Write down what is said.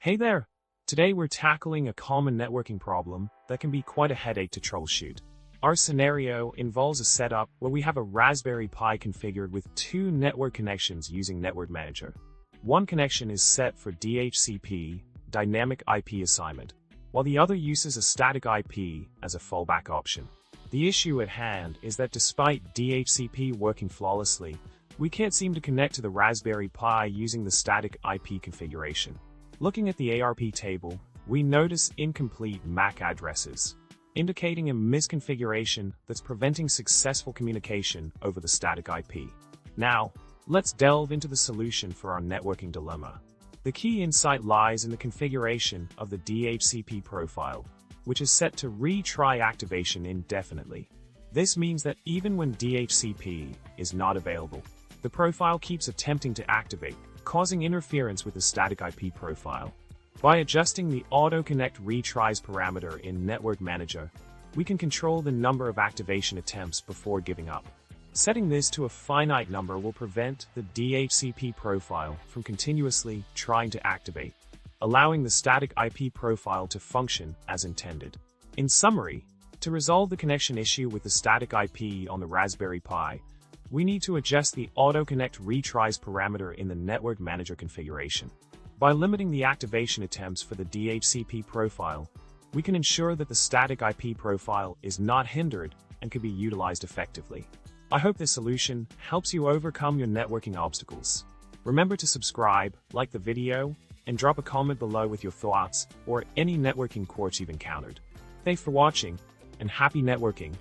Hey there! Today we're tackling a common networking problem that can be quite a headache to troubleshoot. Our scenario involves a setup where we have a Raspberry Pi configured with two network connections using Network Manager. One connection is set for DHCP, Dynamic IP Assignment, while the other uses a static IP as a fallback option. The issue at hand is that despite DHCP working flawlessly, we can't seem to connect to the Raspberry Pi using the static IP configuration. Looking at the ARP table, we notice incomplete MAC addresses, indicating a misconfiguration that's preventing successful communication over the static IP. Now, let's delve into the solution for our networking dilemma. The key insight lies in the configuration of the DHCP profile, which is set to retry activation indefinitely. This means that even when DHCP is not available, the profile keeps attempting to activate, causing interference with the static IP profile. By adjusting the Auto-Connect Retries parameter in Network Manager, we can control the number of activation attempts before giving up. Setting this to a finite number will prevent the DHCP profile from continuously trying to activate, allowing the static IP profile to function as intended. In summary, to resolve the connection issue with the static IP on the Raspberry Pi, we need to adjust the Auto-Connect Retries parameter in the Network Manager configuration. By limiting the activation attempts for the DHCP profile, we can ensure that the static IP profile is not hindered and can be utilized effectively. I hope this solution helps you overcome your networking obstacles. Remember to subscribe, like the video, and drop a comment below with your thoughts or any networking quirks you've encountered. Thanks for watching, and happy networking!